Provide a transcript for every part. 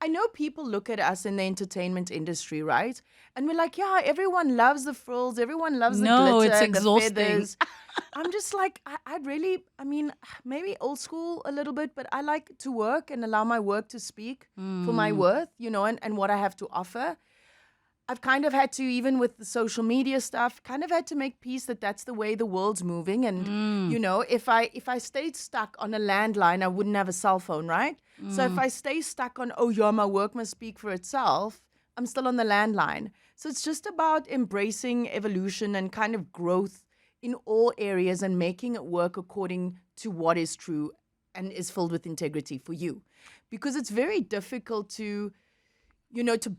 I know people look at us in the entertainment industry, right? And we're like, yeah, everyone loves the frills, everyone loves the No, glitter it's and the exhausting. feathers. I'm just like, I'd really, I mean, maybe old school a little bit, but I like to work and allow my work to speak for my worth, and what I have to offer. I've kind of had to, even with the social media stuff, kind of had to make peace that that's the way the world's moving. And, if I stayed stuck on a landline, I wouldn't have a cell phone, right? So if I stay stuck on, oh, yeah, my work must speak for itself, I'm still on the landline. So it's just about embracing evolution and kind of growth in all areas and making it work according to what is true and is filled with integrity for you. Because it's very difficult to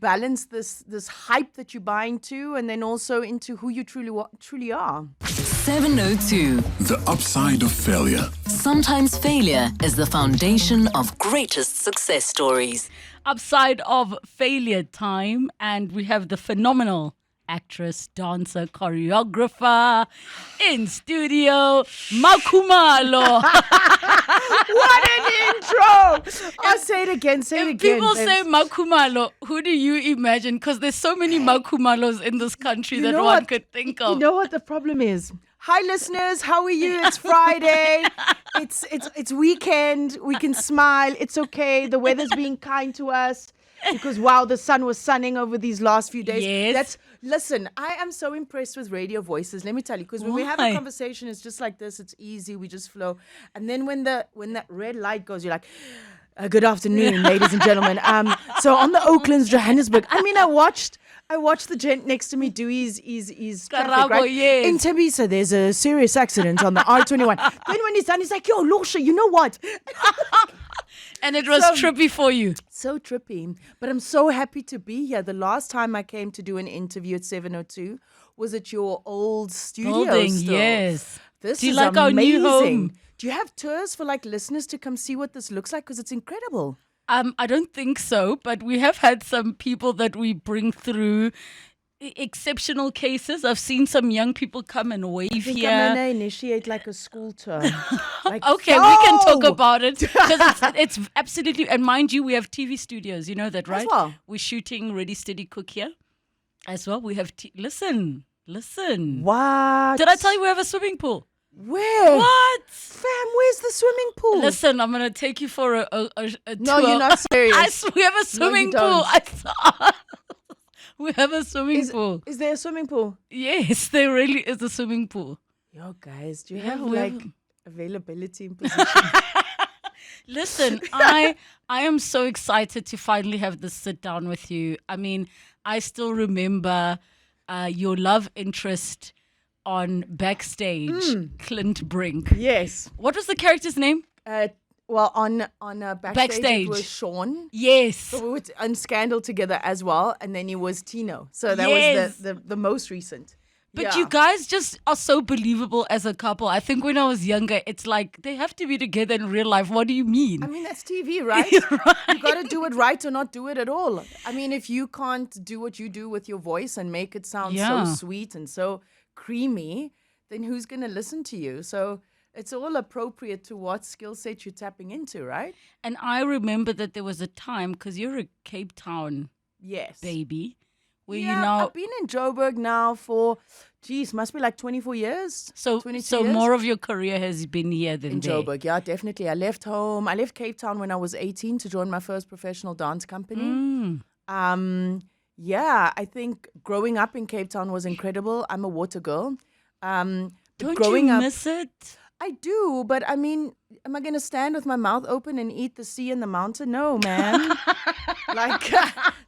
balance this hype that you buy into and then also into who you truly are. 702. The upside of failure. Sometimes failure is the foundation of greatest success stories. Upside of failure time, and we have the phenomenal actress, dancer, choreographer in studio, Kumalo. What an intro! I'll say it again. People say Kumalo, who do you imagine? Because there's so many Kumalos in this country that one could think of. You know what the problem is? Hi, listeners. How are you? It's Friday. It's weekend. We can smile. It's okay. The weather's being kind to us. Because, wow, the sun was sunning over these last few days. Yes. Listen, I am so impressed with radio voices. Let me tell you, because when we have a conversation, it's just like this. It's easy. We just flow. And then when that red light goes, you're like, good afternoon, ladies and gentlemen. So on the Oaklands, Johannesburg. I mean, I watched the gent next to me do his traffic, right? Yes. In Tembisa, there's a serious accident on the R21. Then when he's done, he's like, yo, Lorcia, you know what? And it was trippy for you. So trippy. But I'm so happy to be here. The last time I came to do an interview at 702 was at your old studio. Building, still. yes. This Do you is like amazing. our new home? Do you have tours for listeners to come see what this looks like? Because it's incredible. I don't think so, but we have had some people that we bring through exceptional cases. I've seen some young people come and wave I think here. I'm going to initiate a school tour. Okay, we can talk about it because it's absolutely, and mind you, we have TV studios. You know that, right? As well. We're shooting Ready, Steady, Cook here as well. We have, listen. What? Did I tell you we have a swimming pool? Where? What? Fam, where's the swimming pool? Listen, I'm going to take you for a tour. No, you're not serious. We have a swimming pool. I thought. We have a swimming pool. Is there a swimming pool? Yes, there really is a swimming pool. Yo, guys, do you Yeah, have availability in position? Listen, I am so excited to finally have this sit down with you. I mean, I still remember your love interest on Backstage, Clint Brink. Yes. What was the character's name? Well, on Backstage, it was Sean. Yes. So we were on Scandal together as well, and then he was Tino. So that Yes. was the most recent. But you guys just are so believable as a couple. I think when I was younger, it's like they have to be together in real life. What do you mean? I mean, that's TV, right? Right. You got to do it right or not do it at all. I mean, if you can't do what you do with your voice and make it sound Yeah. so sweet and so creamy, then who's going to listen to you? So it's all appropriate to what skill set you're tapping into, right? And I remember that there was a time, because you're a Cape Town Yes. baby, where I've been in Joburg now for, must be 24 years. So 22 years. more of your career has been here than In there. Joburg, yeah, definitely. I left home. I left Cape Town when I was 18 to join my first professional dance company. I think growing up in Cape Town was incredible. I'm a water girl. Don't growing you up, miss it? I do, but I mean, am I going to stand with my mouth open and eat the sea and the mountain? No, man.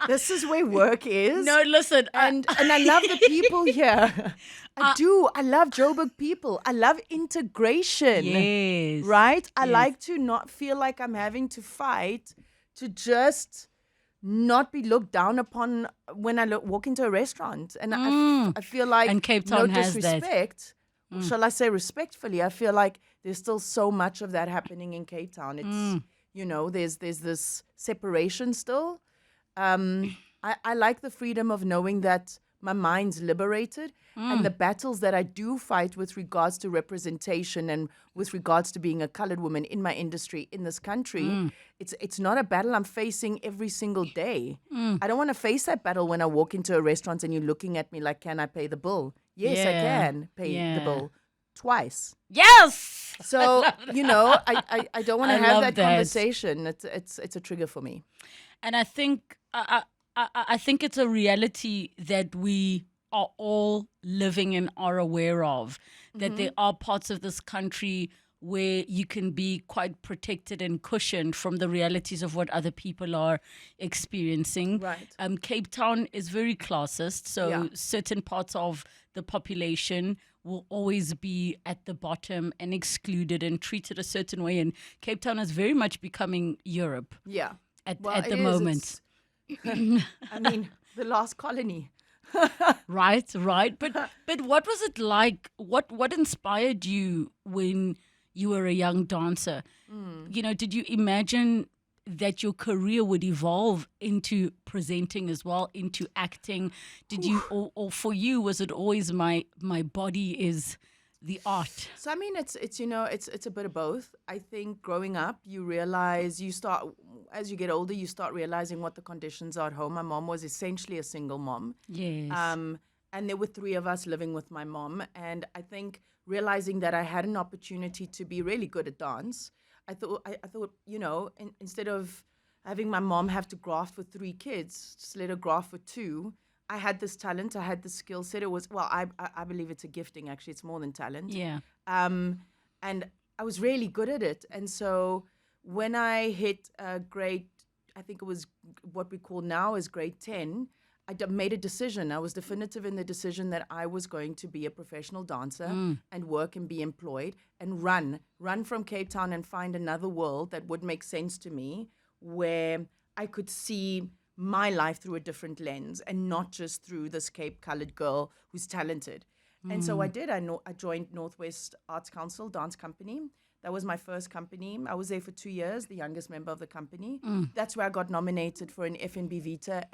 This is where work is. No, listen. And I love the people here. I do. I love Joburg people. I love integration. Yes. Right? I Yes. like to not feel like I'm having to fight to just not be looked down upon when I walk into a restaurant. And I feel like And Cape Town no has that. disrespect. Shall I say respectfully? I feel like there's still so much of that happening in Cape Town. It's, there's this separation still. I like the freedom of knowing that my mind's liberated. And the battles that I do fight with regards to representation and with regards to being a colored woman in my industry in this country, it's not a battle I'm facing every single day. I don't want to face that battle when I walk into a restaurant and you're looking at me like, can I pay the bill? Yes, I can pay the bill twice. Yes. So, I don't want to I have love that that. conversation. It's a trigger for me. And I think I think it's a reality that we are all living and are aware of, that there are parts of this country where you can be quite protected and cushioned from the realities of what other people are experiencing. Right. Cape Town is very classist, so certain parts of the population will always be at the bottom and excluded and treated a certain way. And Cape Town is very much becoming Europe Yeah. at Well, the it is. moment. I mean, the last colony. Right. But what was it like? What inspired you when you were a young dancer? Did you imagine that your career would evolve into presenting as well, into acting? Did you, or for you, was it always my body is the art? So I mean, it's a bit of both. I think growing up, you realize as you get older, you start realizing what the conditions are at home. My mom was essentially a single mom. Yes. And there were 3 of us living with my mom. And I think realizing that I had an opportunity to be really good at dance, I thought, instead of having my mom have to graft with 3 kids, just let her graft with 2. I had this talent, I had the skill set. It was, I believe it's a gifting, actually. It's more than talent. Yeah. And I was really good at it. And so when I hit grade, I think it was what we call now is grade 10, made a decision. I was definitive in the decision that I was going to be a professional dancer and work and be employed and run from Cape Town and find another world that would make sense to me, where I could see my life through a different lens and not just through this Cape colored girl who's talented. And so I did. I joined Northwest Arts Council Dance Company. That was my first company. I was there for 2 years, the youngest member of the company. That's where I got nominated for an FNB Vita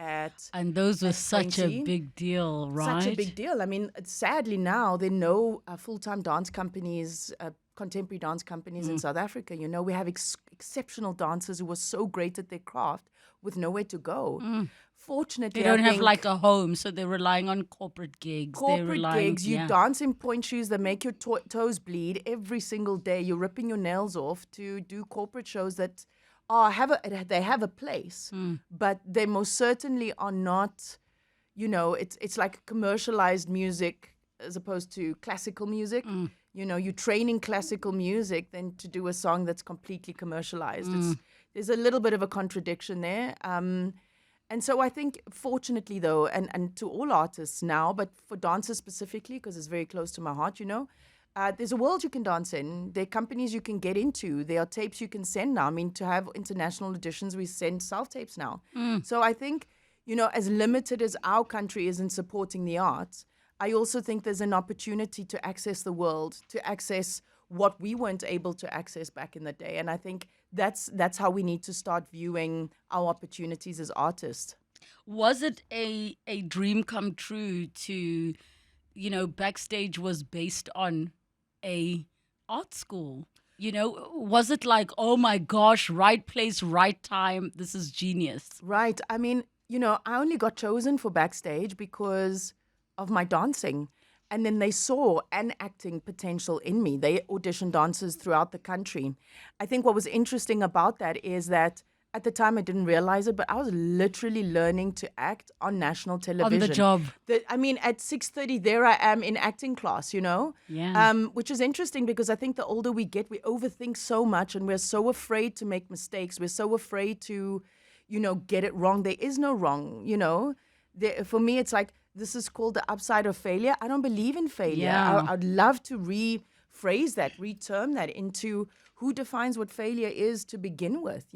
And those were such a 20. big deal, right? Such a big deal. I mean, sadly now, there are no full-time dance companies, contemporary dance companies in South Africa. We have exceptional dancers who are so great at their craft with nowhere to go. Fortunately, They don't I have think like a home, so they're relying on corporate gigs. They're corporate relying, gigs. You dance in point shoes that make your toes bleed every single day. You're ripping your nails off to do corporate shows that they have a place, but they most certainly are not. It's like commercialized music as opposed to classical music. You're training classical music than to do a song that's completely commercialized. There's a little bit of a contradiction there. And so I think, fortunately, though, and to all artists now, but for dancers specifically, because it's very close to my heart, there's a world you can dance in. There are companies you can get into. There are tapes you can send now. I mean, to have international auditions, we send self-tapes now. So I think, as limited as our country is in supporting the arts, I also think there's an opportunity to access the world, to access what we weren't able to access back in the day. And I think that's how we need to start viewing our opportunities as artists. Was it a dream come true to, Backstage was based on a art school? Was it like, oh my gosh, right place, right time, this is genius? Right. I mean, I only got chosen for Backstage because of my dancing. And then they saw an acting potential in me. They auditioned dancers throughout the country. I think what was interesting about that is that at the time I didn't realize it, but I was literally learning to act on national television. On the job. At 6:30, there I am in acting class, Yeah. which is interesting because I think the older we get, we overthink so much and we're so afraid to make mistakes. We're so afraid to, get it wrong. There is no wrong, for me, it's like, this is called the upside of failure. I don't believe in failure. Yeah. I'd love to rephrase that, reterm that into who defines what failure is to begin with,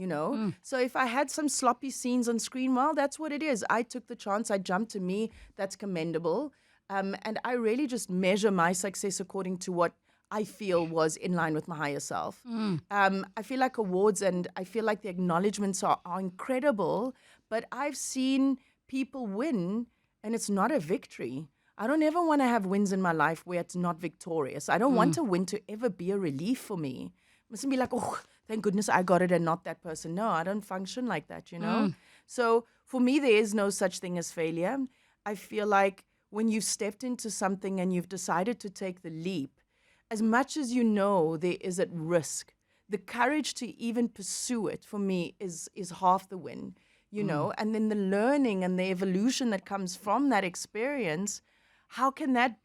So if I had some sloppy scenes on screen, well, that's what it is. I took the chance. I jumped. To me, that's commendable. And I really just measure my success according to what I feel was in line with my higher self. I feel like awards and I feel like the acknowledgements are incredible, but I've seen people win and it's not a victory. I don't ever want to have wins in my life where it's not victorious. I don't want a win to ever be a relief for me. It mustn't be like, oh, thank goodness I got it and not that person. No, I don't function like that, you know? So for me, there is no such thing as failure. I feel like when you've stepped into something and you've decided to take the leap, as much as you know there is at risk, the courage to even pursue it for me is half the win, you know? And then the learning and the evolution that comes from that experience, how can that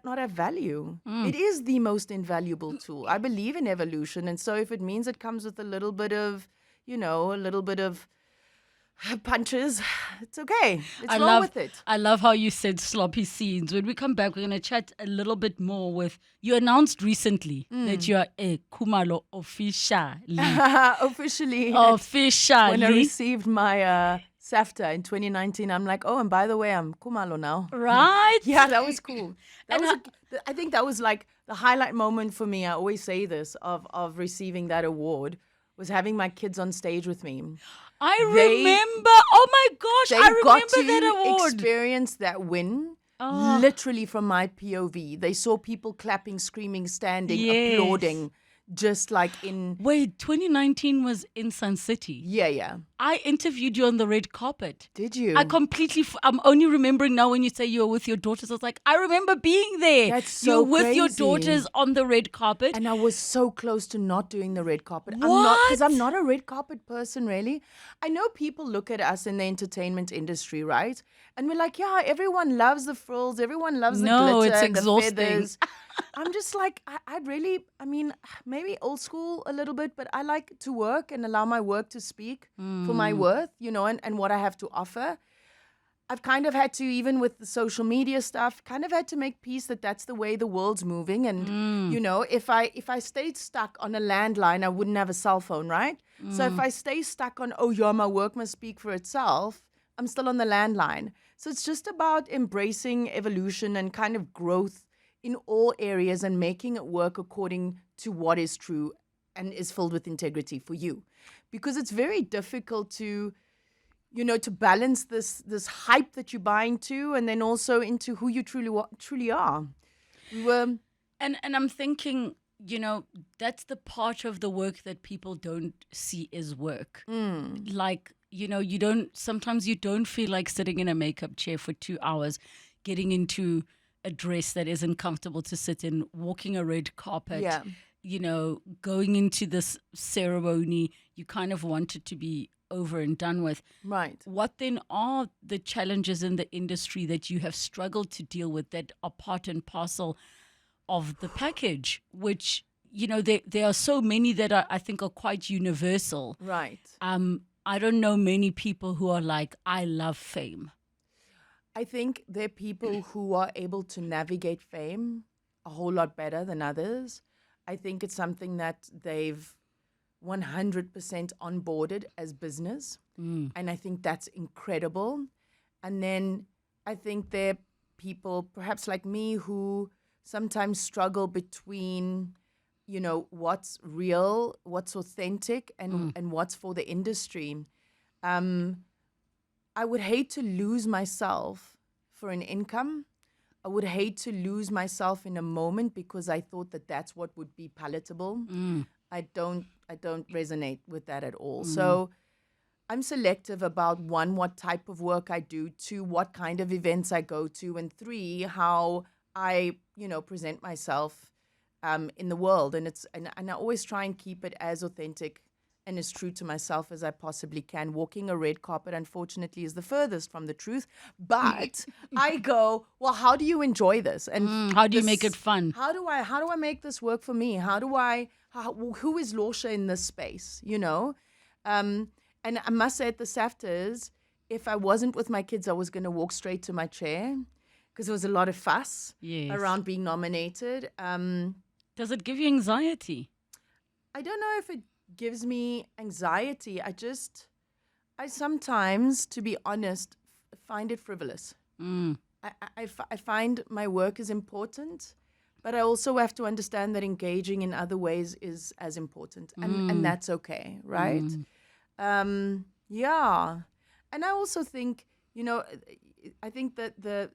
not have value? It is the most invaluable tool. I believe in evolution. And so if it means it comes with a little bit of punches, it's okay. It's wrong with it. I love how you said sloppy scenes. When we come back, we're going to chat a little bit more with, you announced recently that you are a Kumalo officially. Officially. Officially. When I received my SAFTA in 2019, I'm like, oh, and by the way, I'm Kumalo now. Right? Yeah, that was cool. I think that was like the highlight moment for me. I always say this of receiving that award was having my kids on stage with me. I remember. Oh my gosh, I remember that award. Experience that win. Literally from my POV. They saw people clapping, screaming, standing, applauding, just like in... Wait, 2019 was in Sun City. Yeah. I interviewed you on the red carpet. Did you? I completely... I'm only remembering now when you say you were with your daughters. I was like, I remember being there. That's so You're with your crazy. daughters on the red carpet. And I was so close to not doing the red carpet. What? Because I'm not a red carpet person, really. I know people look at us in the entertainment industry, right? And we're like, yeah, everyone loves the frills. Everyone loves the glitter, it's the exhausting. feathers. I'm just like, maybe old school a little bit, but I like to work and allow my work to speak for my worth, you know, and what I have to offer. I've kind of had to, even with the social media stuff, kind of had to make peace that that's the way the world's moving. And, you know, if I stayed stuck on a landline, I wouldn't have a cell phone, right? So if I stay stuck on, oh, yeah, my work must speak for itself, I'm still on the landline. So it's just about embracing evolution and kind of growth in all areas and making it work according to what is true and is filled with integrity for you. Because it's very difficult to, you know, to balance this hype that you buy into and then also into who you truly are. And I'm thinking, you know, that's the part of the work that people don't see as work. Like, you know, sometimes you don't feel like sitting in a makeup chair for 2 hours, getting into a dress that isn't comfortable to sit in, walking a red carpet, you know, going into this ceremony, you kind of want it to be over and done with. Right. What then are the challenges in the industry that you have struggled to deal with that are part and parcel of the package, which, you know, there are so many that I think are quite universal. Right. I don't know many people who are like, I love fame. I think there are people who are able to navigate fame a whole lot better than others. I think it's something that they've 100% onboarded as business. And I think that's incredible. And then I think there are people, perhaps like me, who sometimes struggle between, you know, what's real, what's authentic, and what's for the industry. I would hate to lose myself for an income. I would hate to lose myself in a moment because I thought that that's what would be palatable. I don't resonate with that at all. So I'm selective about, one, what type of work I do, two, what kind of events I go to, and three, how I, you know, present myself in the world. And I always try and keep it as authentic and as true to myself as I possibly can. Walking a red carpet, unfortunately, is the furthest from the truth. But I go, well, how do you enjoy this? And how do you make it fun? How do I make this work for me? Who is Lorcia in this space? You know, and I must say at the SAFTAs, if I wasn't with my kids, I was going to walk straight to my chair because there was a lot of fuss around being nominated. Does it give you anxiety? I don't know if it gives me anxiety. I sometimes, to be honest, find it frivolous. I find my work is important, but I also have to understand that engaging in other ways is as important, and that's okay, right? Yeah. And I also think you know, I think that the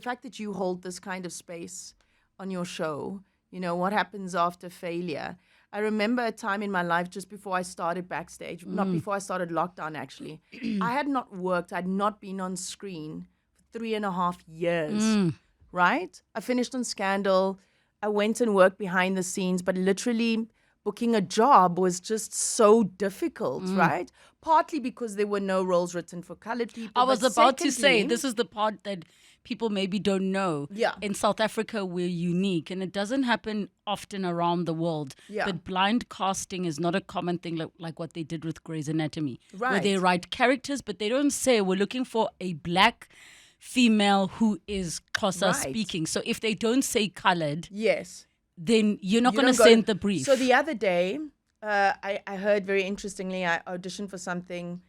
fact that you hold this kind of space on your show, you know, what happens after failure. I remember a time in my life just before I started backstage, not before I started lockdown actually. I had not worked, I'd not been on screen for 3.5 years, right? I finished on Scandal. I went and worked behind the scenes, but literally booking a job was just so difficult, right? Partly because there were no roles written for colored people. I was but about to say, secondly- this is the part that people maybe don't know. Yeah. In South Africa, we're unique, and it doesn't happen often around the world. Yeah. But blind casting is not a common thing like what they did with Grey's Anatomy. Where Right. they write characters, but they don't say, we're looking for a black female who is Xhosa Right. speaking. So if they don't say colored, Yes. then you're not You going to don't go- send the brief. So the other day, I heard very interestingly, I auditioned for something,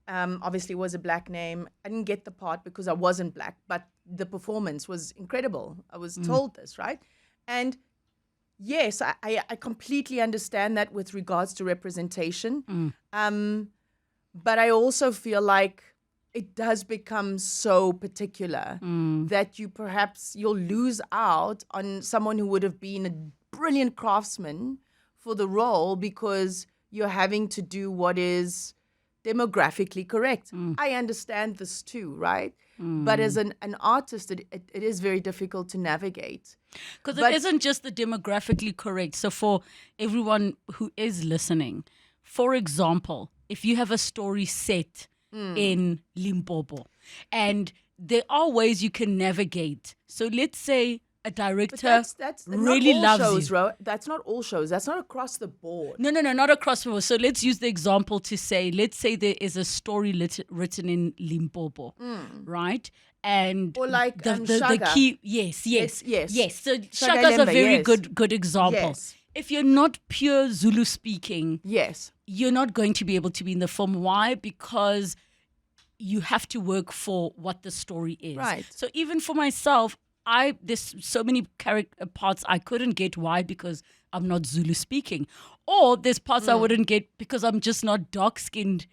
obviously it was a black name. I didn't get the part because I wasn't black, but the performance was incredible. I was told this, right? And yes, I completely understand that with regards to representation. But I also feel like it does become so particular that you'll lose out on someone who would have been a brilliant craftsman for the role because you're having to do what is demographically correct. I understand this too, right? But as an artist, it is very difficult to navigate. Because But- it isn't just the demographically correct. So for everyone who is listening, for example, if you have a story set in Limpopo and there are ways you can navigate. So let's say a director But that's really not all loves shows, you. That's not all shows. That's not across the board. No, not across the board. So let's use the example to say, let's say there is a story written in Limpopo, right? And Or like, the Shaka. key, yes. Yes. So Shaka Shaka's a Lembe, very yes. good example. Yes. If you're not pure Zulu speaking, Yes. you're not going to be able to be in the film. Why? Because you have to work for what the story is. Right. So even for myself, there's so many character parts I couldn't get. Why? Because I'm not Zulu speaking. Or there's parts I wouldn't get because I'm just not dark-skinned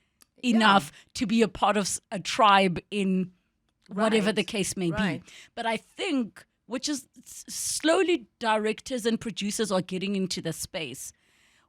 enough to be a part of a tribe in whatever Right. the case may Right. be. But I think, which is slowly directors and producers are getting into the space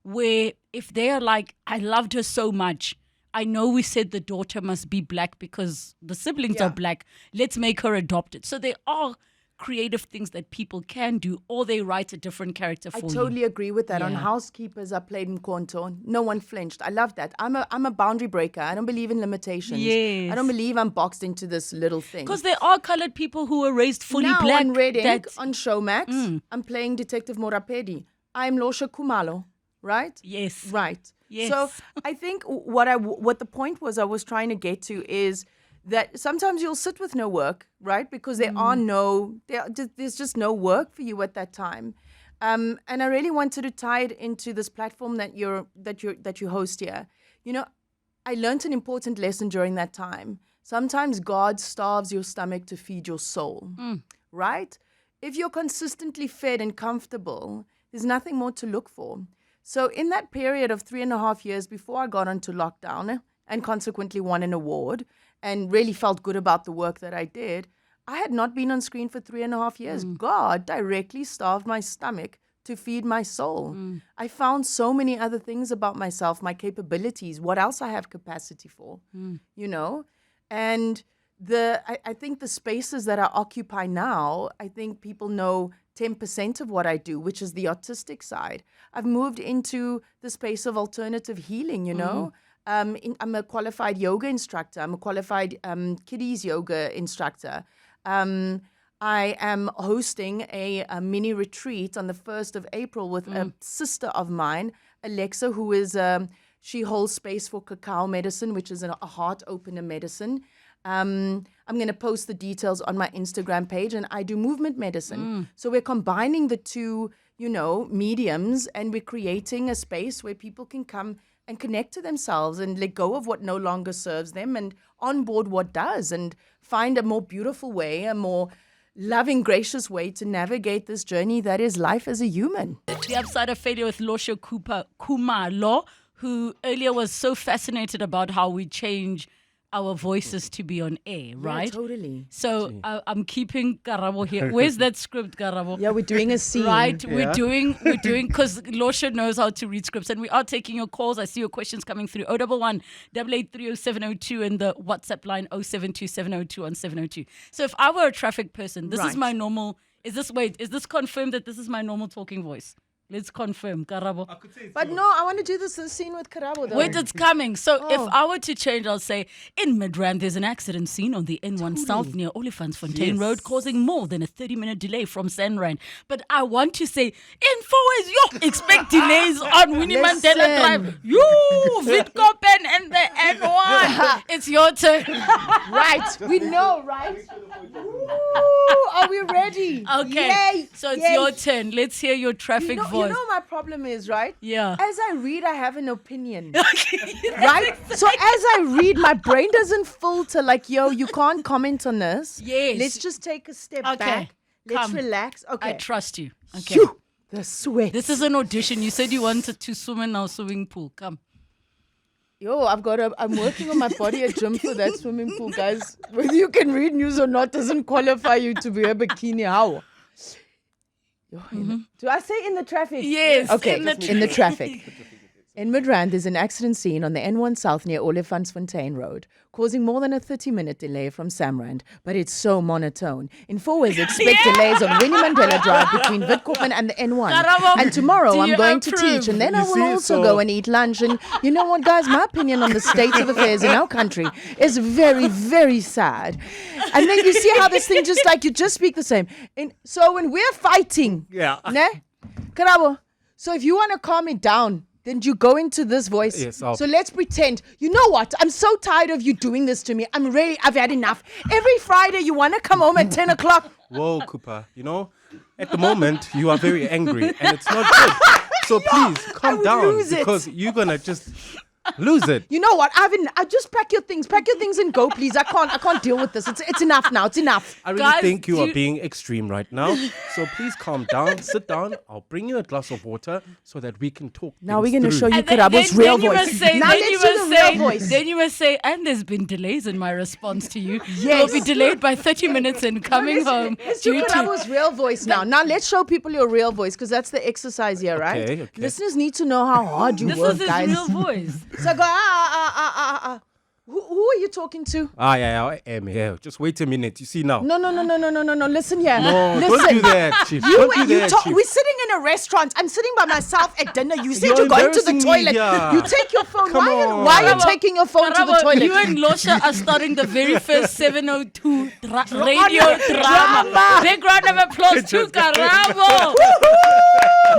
where if they are like, I loved her so much, I know we said the daughter must be black because the siblings Yeah. are black, let's make her adopted. So there are creative things that people can do, or they write a different character for I you. totally agree with that. On Yeah. Housekeepers, I played in Konto. No one flinched. I love that. I'm a boundary breaker. I don't believe in limitations. Yes. I don't believe I'm boxed into this little thing. Because there are colored people who were raised fully now black. on Red Ink, that- on Showmax, I'm playing Detective Morapedi. I'm Lorcia Cooper-Kumalo, right? Yes. Right. Yes. So I think what the point was I was trying to get to is that sometimes you'll sit with no work, right? Because there's just no work for you at that time. And I really wanted to tie it into this platform that you host here. You know, I learned an important lesson during that time. Sometimes God starves your stomach to feed your soul, right? If you're consistently fed and comfortable, there's nothing more to look for. So in that period of 3.5 years before I got onto lockdown and consequently won an award and really felt good about the work that I did, I had not been on screen for 3.5 years. God directly starved my stomach to feed my soul. I found so many other things about myself, my capabilities, what else I have capacity for, you know? And I think the spaces that I occupy now, I think people know 10% of what I do, which is the autistic side. I've moved into the space of alternative healing, you know? I'm a qualified yoga instructor. I'm a qualified kiddies yoga instructor. I am hosting a mini retreat on the 1st of April with a sister of mine, Alexa, who is, she holds space for cacao medicine, which is a heart opener medicine. I'm going to post the details on my Instagram page, and I do movement medicine. So we're combining the two, you know, mediums, and we're creating a space where people can come and connect to themselves and let go of what no longer serves them and onboard what does, and find a more beautiful way, a more loving, gracious way to navigate this journey that is life as a human. The Upside of Failure with Lorcia Cooper-Kumalo, who earlier was so fascinated about how we change our voices to be on air, right? Yeah, totally. So I'm keeping Karabo here. Where's that script, Karabo? Yeah, we're doing a scene. Right, we're doing, because Lorcia knows how to read scripts, and we are taking your calls. I see your questions coming through. 011 8830702 and the WhatsApp line 0727021702. So if I were a traffic person, this is my normal. Is this confirmed that this is my normal talking voice? Let's confirm, Karabo. But no, I want to do this scene with Karabo though. Wait, it's coming. So if I were to change, I'll say, in Midrand, there's an accident scene on the N1 South near Olifantsfontein Road, causing more than a 30-minute delay from Sanrand. But I want to say, in 4 ways, you expect delays on Winnie Mandela Drive. You, Witkoppen and the N1. It's your turn. Right, we know, right? Ooh, are we ready? Okay, Yay, so it's yay. your turn. Let's hear your traffic voice. You know my problem is, right? Yeah. As I read, I have an opinion. Right? So as I read, my brain doesn't filter like, yo, you can't comment on this. Yes. Let's just take a step Okay. back. Let's Come. relax. Okay. I trust you. Okay. Phew, the sweat. This is an audition. You said you wanted to swim in our swimming pool. Come. Yo, I'm working on my body at gym for that swimming pool, guys. Whether you can read news or not doesn't qualify you to be a bikini. How? Yo, do I say in the traffic? Yes. Okay, in the in the traffic. In Midrand, there's an accident scene on the N1 South near Olifantsfontein Road, causing more than a 30-minute delay from Samrand. But it's so monotone. In 4 ways, expect delays on Winnie Mandela Drive between Witkoppen and the N1. Karabo, And tomorrow, do I'm you going to approve? teach, and then I You will see, also so- go and eat lunch. And you know what, guys? My opinion on the state of affairs in our country is very, very sad. And then you see how this thing just like, you just speak the same. And so when we're fighting, Yeah. ne? Karabo, so if you want to calm it down, then you go into this voice. Yes, so let's pretend. You know what? I'm so tired of you doing this to me. I've had enough. Every Friday you want to come home at 10 o'clock. Whoa, Cooper. You know, at the moment, you are very angry and it's not good. So please, calm would down lose it. because you're going to just lose it. You know what? I just pack your things and go, please. I can't deal with this. It's enough now. It's enough. I really Guys, think you do are you- being extreme right now. So please calm down, sit down. I'll bring you a glass of water so that we can talk. Now things we're going to through. show you And then Karabo's real you must voice. say, Now then let's you do must the say, real voice. Then you must say, and there's been delays in my response to you. Yes. You'll be delayed by 30 minutes in coming home. Let's do due to- Karabo's real voice now. Now let's show people your real voice because that's the exercise here, right? Okay. Listeners need to know how hard you This work, is his guys. real voice. So go, Who are you talking to? Yeah, I am here. Just wait a minute. You see now. No. Listen here. No, Listen. don't do that, Chief. Don't do that, Chief. We're sitting in a restaurant. I'm sitting by myself at dinner. You said You're you're going to the embarrassing me toilet. here. You take your phone. Come Why are you on. taking your phone to the Karabo, toilet? you and Lorcia are starting the very first 702 radio drama. Drama. Big round of applause to Karabo.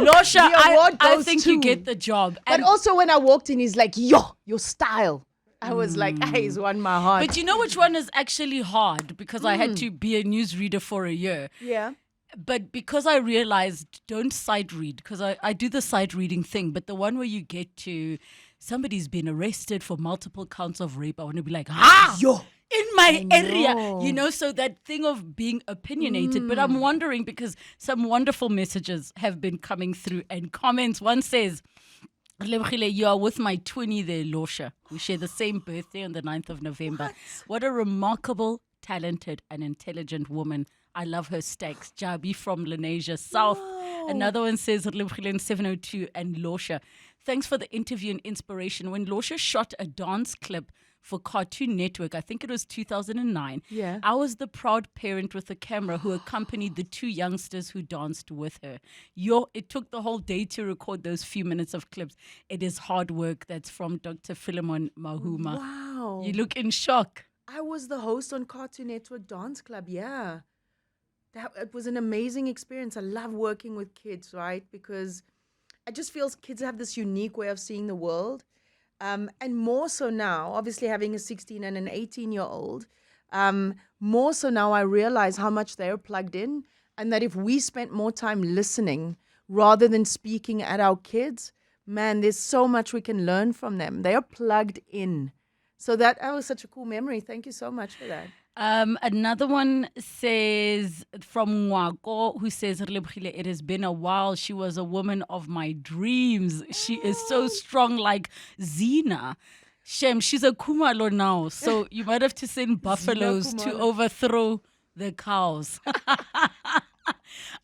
Lorcia, The award I goes think to- you get the job. But And- also when I walked in, he's like, yo, your style. I was like, he's won my heart. But you know which one is actually hard? Because I had to be a newsreader for a year. yeah. But because I realized, don't sight read, because I do the sight reading thing, but the one where you get to somebody's been arrested for multiple counts of rape, I want to be like, Yo. in my area, know. you know, so that thing of being opinionated. But I'm wondering because some wonderful messages have been coming through and comments. One says, Relebogile, you are with my twinny there, Lorcia. We share the same birthday on the 9th of November. What a remarkable, talented, and intelligent woman. I love her stakes. Jabi from Lenasia South. Another one says, Relebogile in 702 and Lorcia. Thanks for the interview and inspiration. When Lorcia shot a dance clip for Cartoon Network, I think it was 2009. Yeah. I was the proud parent with the camera who accompanied the two youngsters who danced with her. It took the whole day to record those few minutes of clips. It is hard work. That's from Dr. Philemon Mahuma. Wow. You look in shock. I was the host on Cartoon Network Dance Club. Yeah. It was an amazing experience. I love working with kids, right? Because I just feel kids have this unique way of seeing the world. And more so now, obviously having a 16 and an 18-year-old, more so now I realize how much they're plugged in and that if we spent more time listening rather than speaking at our kids, man, there's so much we can learn from them. They are plugged in. So that was such a cool memory. Thank you so much for that. Another one says from Mwako, who says, Relebogile, it has been a while. She was a woman of my dreams. She is so strong like Zena. Shem, she's a Kumalo now, so you might have to send buffaloes to Kumalo. overthrow the cows.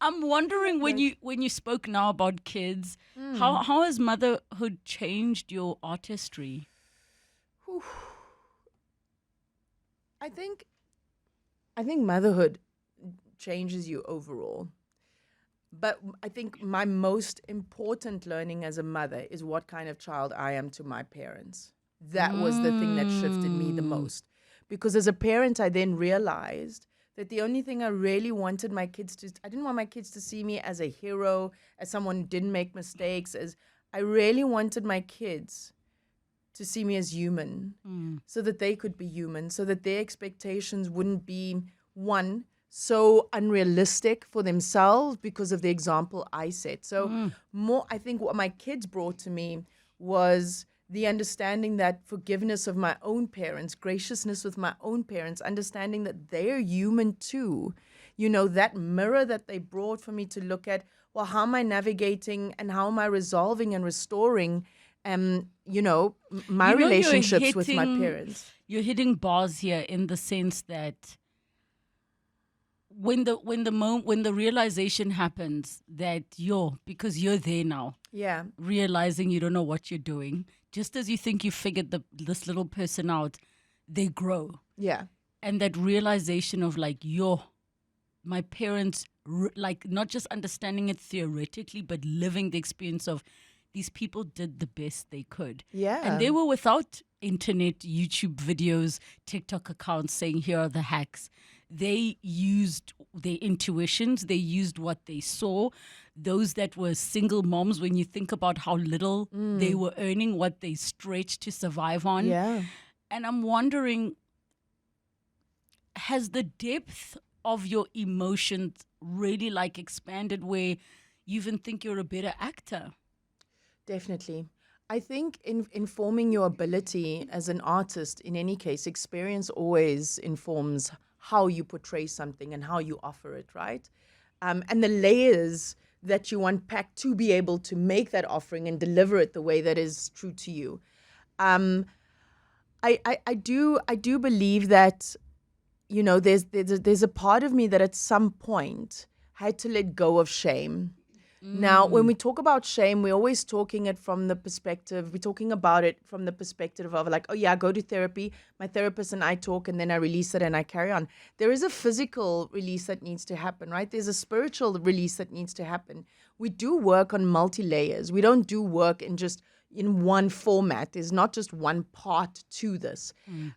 I'm wondering when you spoke now about kids, how has motherhood changed your artistry? I think motherhood changes you overall. But I think my most important learning as a mother is what kind of child I am to my parents. That was the thing that shifted me the most. Because as a parent, I then realized that the only thing I really wanted my kids to, I didn't want my kids to see me as a hero, as someone who didn't make mistakes, as I really wanted my kids to see me as human so that they could be human, so that their expectations wouldn't be, one, so unrealistic for themselves because of the example I set. So more, I think what my kids brought to me was the understanding that forgiveness of my own parents, graciousness with my own parents, understanding that they're human too. You know, that mirror that they brought for me to look at, well, how am I navigating and how am I resolving and restoring, you know, my You're relationships with my hitting- parents. You're hitting bars here in the sense that when the realization happens that because you're there now, Yeah. realizing you don't know what you're doing, just as you think you figured this little person out, they grow. Yeah. And that realization of like, my parents, like not just understanding it theoretically, but living the experience of these people did the best they could. Yeah. And they were without internet, YouTube videos, TikTok accounts saying, here are the hacks. They used their intuitions. They used what they saw. Those that were single moms, when you think about how little they were earning, what they stretched to survive on. Yeah. And I'm wondering, has the depth of your emotions really like expanded where you even think you're a better actor? Definitely. I think in informing your ability as an artist, in any case, experience always informs how you portray something and how you offer it, right? And the layers that you unpack to be able to make that offering and deliver it the way that is true to you. I do believe that, you know, there's a part of me that at some point had to let go of shame. Now, when we talk about shame, we're always talking it from the perspective, we're talking about it from the perspective of like, oh yeah, I go to therapy, my therapist and I talk and then I release it and I carry on. There is a physical release that needs to happen, right? There's a spiritual release that needs to happen. We do work on multi-layers. We don't do work in one format. There's not just one part to this.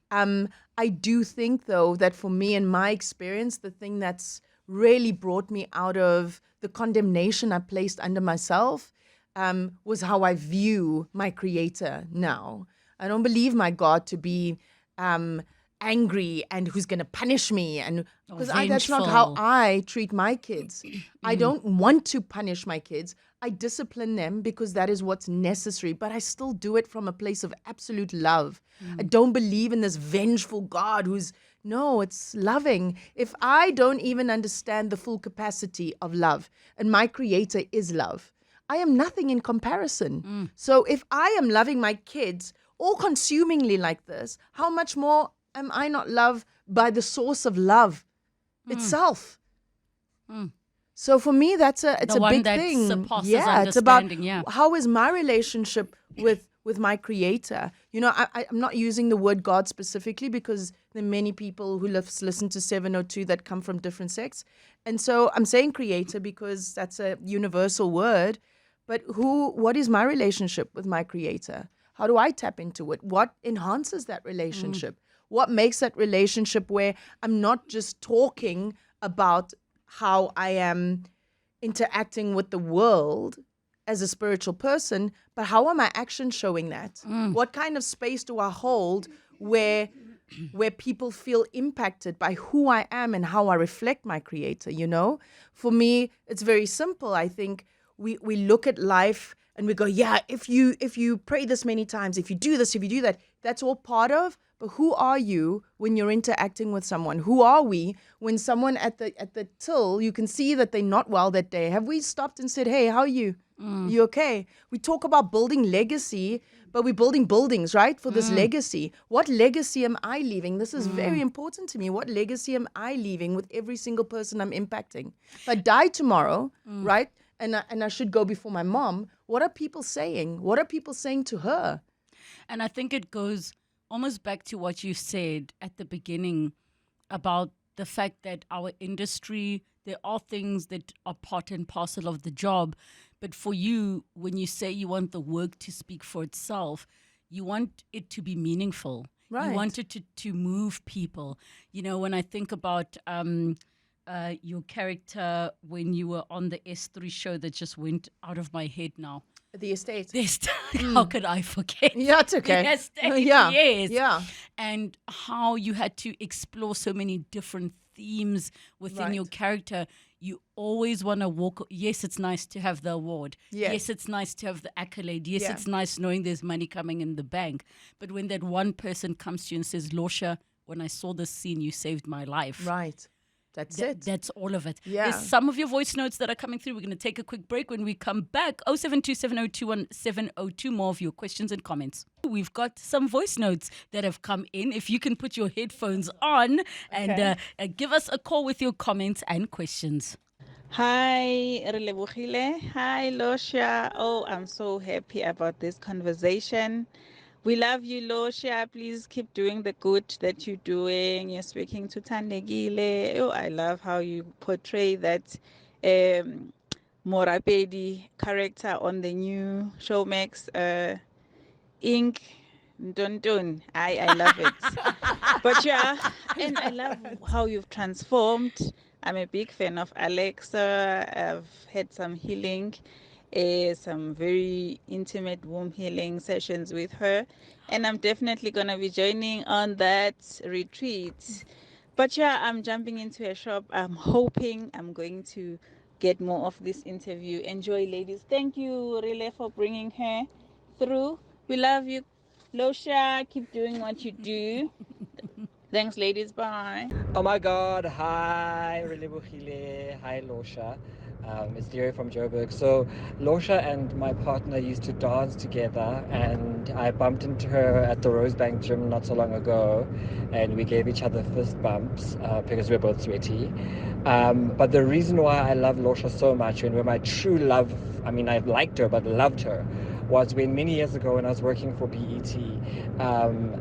I do think though that for me in my experience, the thing that's really brought me out of the condemnation I placed under myself was how I view my creator now. I don't believe my God to be angry and who's going to punish me, and because that's not how I treat my kids. I don't want to punish my kids. I discipline them because that is what's necessary, but I still do it from a place of absolute love. I don't believe in this vengeful God no, it's loving. If I don't even understand the full capacity of love, and my creator is love, I am nothing in comparison. So if I am loving my kids all consumingly like this, how much more am I not loved by the source of love itself? So for me, it's a big thing. It's about how is my relationship with my creator. You know, I'm not using the word God specifically because there are many people who listen to 702 that come from different sects. And so I'm saying creator because that's a universal word. But what is my relationship with my creator? How do I tap into it? What enhances that relationship? What makes that relationship where I'm not just talking about how I am interacting with the world as a spiritual person, but how are my actions showing that? What kind of space do I hold where people feel impacted by who I am and how I reflect my creator, you know? For me, it's very simple. I think we look at life and we go, yeah, if you pray this many times, if you do this, if you do that, that's all part of. But who are you when you're interacting with someone? Who are we when someone at the till, you can see that they're not well that day? Have we stopped and said, hey, how are you? You okay? We talk about building legacy, but we're building buildings, right, for this legacy. What legacy am I leaving? This is very important to me. What legacy am I leaving with every single person I'm impacting? If I die tomorrow, right, and I should go before my mom, what are people saying? What are people saying to her? And I think it goes almost back to what you said at the beginning about the fact that our industry, there are things that are part and parcel of the job. But for you, when you say you want the work to speak for itself, you want it to be meaningful. Right. You want it to move people. You know, when I think about your character when you were on the S3 show that just went out of my head now. The estate. How could I forget? Yeah, it's okay. The estate, Yeah. yes. Yeah. And how you had to explore so many different themes within your Right. character. You always want to walk. Yes, it's nice to have the award. Yes. Yes, it's nice to have the accolade. Yes, Yeah. it's nice knowing there's money coming in the bank. But when that one person comes to you and says, Lorcia, when I saw this scene, you saved my life. Right. That's it. That's all of it. Yeah. There's some of your voice notes that are coming through. We're going to take a quick break. When we come back, 0727021702, more of your questions and comments. We've got some voice notes that have come in. If you can put your headphones on and give us a call with your comments and questions. Hi, Relebogile. Hi, Lorcia. Oh, I'm so happy about this conversation. We love you, Lorcia. Please keep doing the good that you're doing. You're speaking to Tandegile. Oh, I love how you portray that Morapedi character on the new Showmax Ink. Dun dun. I love it. But yeah, and I love how you've transformed. I'm a big fan of Alexa. I've had some healing, some very intimate womb healing sessions with her. And I'm definitely going to be joining on that retreat. But yeah, I'm jumping into a shop. I'm hoping I'm going to get more of this interview. Enjoy, ladies. Thank you, Rele, for bringing her through. We love you, Lorcia. Keep doing what you do. Thanks, ladies. Bye. Oh my God! Hi, Relebogile. Hi, Lorcia. It's Leo from Joburg. So, Lorcia and my partner used to dance together, and I bumped into her at the Rosebank gym not so long ago, and we gave each other fist bumps because we're both sweaty. But the reason why I love Lorcia so much, and where my true love, I mean, I liked her, but loved her, was when many years ago when I was working for BET,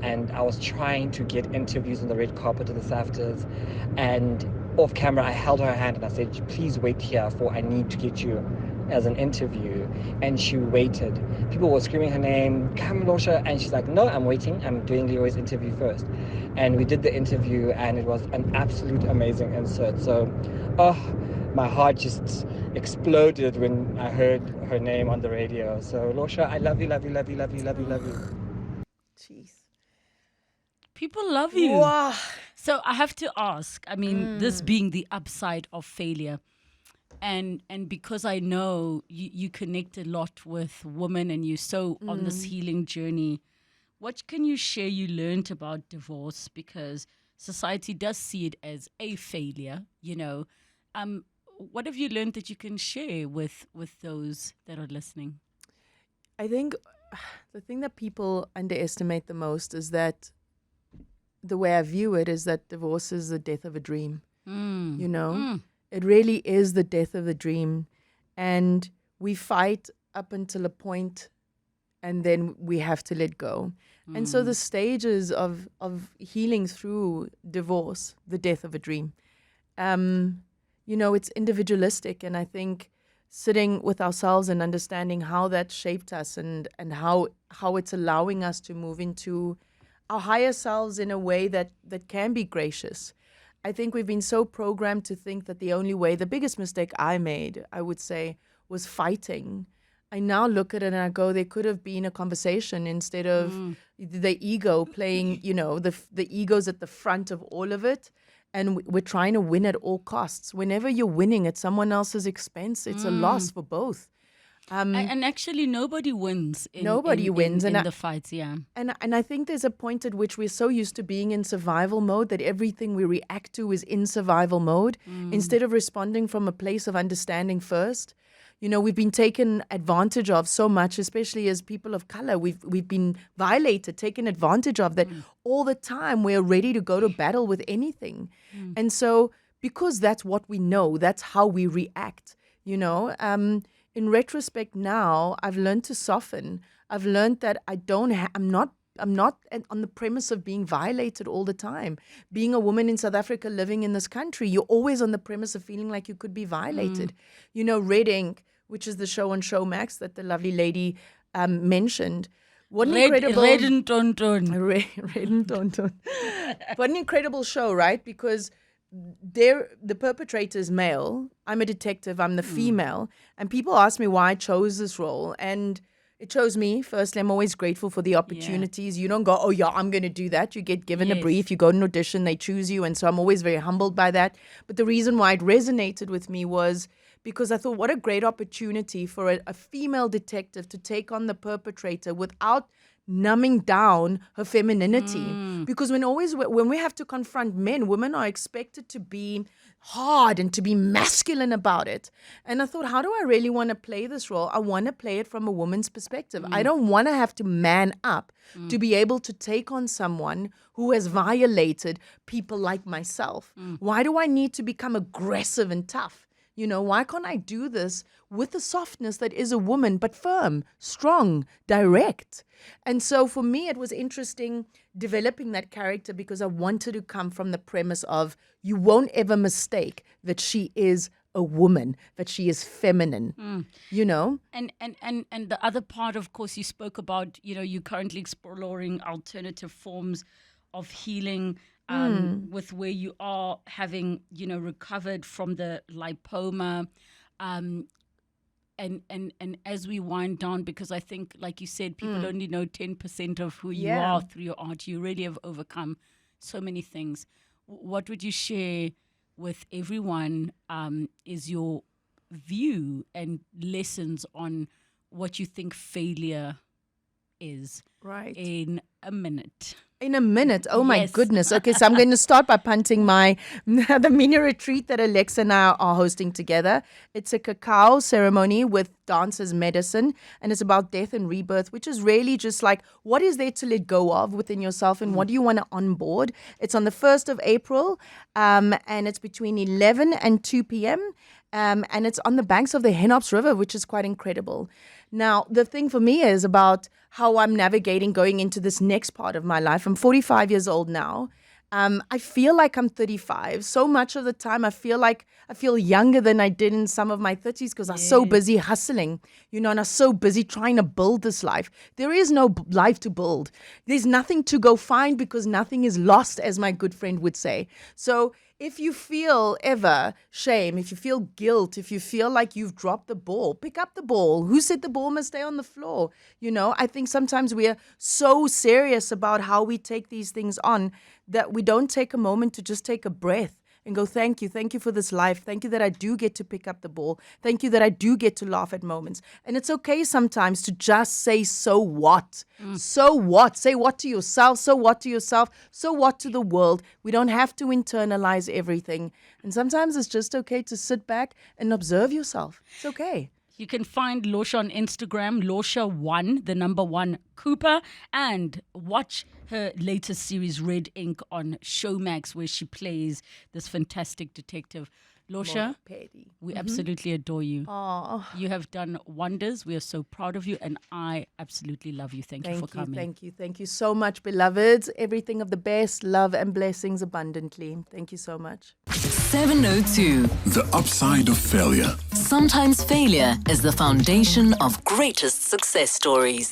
and I was trying to get interviews on the red carpet at the SAFTAs, and off camera I held her hand and I said, please wait here, for I need to get you as an interview. And she waited. People were screaming her name, come Lorcia, and she's like, no, I'm waiting, I'm doing Leo's interview first. And we did the interview, and it was an absolute amazing insert. So my heart just exploded when I heard her name on the radio. So Lorcia, I love you, love you, love you, love you, love you, love you. Jeez. People love you. Wow. So I have to ask, I mean, this being the upside of failure, and because I know you connect a lot with women and you're so on this healing journey, what can you share you learned about divorce? Because society does see it as a failure, you know. What have you learned that you can share with those that are listening? I think the thing that people underestimate the most is that the way I view it is that divorce is the death of a dream. You know, it really is the death of the dream. And we fight up until a point, and then we have to let go. And so the stages of healing through divorce, the death of a dream, you know, it's individualistic. And I think sitting with ourselves and understanding how that shaped us and how it's allowing us to move into our higher selves in a way that can be gracious. I think we've been so programmed to think that the only way, the biggest mistake I made, I would say, was fighting. I now look at it and I go, there could have been a conversation instead of the ego playing, you know, the ego's at the front of all of it. And we're trying to win at all costs. Whenever you're winning at someone else's expense, it's a loss for both. And actually, nobody wins. Nobody wins in in the fights, yeah. And I think there's a point at which we're so used to being in survival mode that everything we react to is in survival mode instead of responding from a place of understanding first. You know, we've been taken advantage of so much, especially as people of color. We've been violated, taken advantage of that all the time. We're ready to go to battle with anything. And so because that's what we know, that's how we react, you know. In retrospect now, I've learned to soften. I've learned that I'm not on the premise of being violated all the time. Being a woman in South Africa, living in this country, you're always on the premise of feeling like you could be violated. You know, Red Ink, which is the show on Showmax that the lovely lady mentioned. What an incredible Red and Tonton. Red and Tonton. What an incredible show, right? Because the perpetrator is male. I'm a detective. I'm the female. And people ask me why I chose this role. And it chose me. Firstly, I'm always grateful for the opportunities. You don't go, oh, yeah, I'm going to do that. You get given a brief. You go to an audition. They choose you. And so I'm always very humbled by that. But the reason why it resonated with me was because I thought, what a great opportunity for a female detective to take on the perpetrator without numbing down her femininity. Because when we have to confront men, women are expected to be hard and to be masculine about it. And I thought, how do I really want to play this role? I want to play it from a woman's perspective. I don't want to have to man up to be able to take on someone who has violated people like myself. Why do I need to become aggressive and tough? You know, why can't I do this with the softness that is a woman, but firm, strong, direct? And so for me, it was interesting developing that character because I wanted to come from the premise of you won't ever mistake that she is a woman, that she is feminine, you know? And the other part, of course, you spoke about, you know, you currently exploring alternative forms of healing with where you are having, you know, recovered from the lipoma. And as we wind down, because I think, like you said, people only know 10% of who you are through your art. You really have overcome so many things. What would you share with everyone is your view and lessons on what you think failure is? Right. In a minute. In a minute. Oh, my goodness. Okay, so I'm going to start by punting the mini retreat that Alexa and I are hosting together. It's a cacao ceremony with dance as medicine, and it's about death and rebirth, which is really just like, what is there to let go of within yourself and what do you want to onboard? It's on the 1st of April, and it's between 11 and 2 p.m., and it's on the banks of the Henops River, which is quite incredible. Now, the thing for me is about how I'm navigating going into this next part of my life. I'm 45 years old now. I feel like I'm 35. So much of the time, I feel younger than I did in some of my 30s because I'm so busy hustling, you know, and I'm so busy trying to build this life. There is no life to build. There's nothing to go find because nothing is lost, as my good friend would say. So if you feel ever shame, if you feel guilt, if you feel like you've dropped the ball, pick up the ball. Who said the ball must stay on the floor? You know, I think sometimes we are so serious about how we take these things on that we don't take a moment to just take a breath and go, thank you for this life. Thank you that I do get to pick up the ball. Thank you that I do get to laugh at moments. And it's okay sometimes to just say, so what? So what? Say what to yourself? So what to yourself? So what to the world? We don't have to internalize everything. And sometimes it's just okay to sit back and observe yourself. It's okay. You can find Lorcia on Instagram, Lorcia1, the number 1 Cooper, and watch her latest series, Red Ink, on Showmax, where she plays this fantastic detective. Lorcia, we absolutely adore you. Oh. You have done wonders. We are so proud of you, and I absolutely love you. Thank you for coming. Thank you so much, beloveds. Everything of the best, love and blessings abundantly. Thank you so much. 702. The upside of failure. Sometimes failure is the foundation of greatest success stories.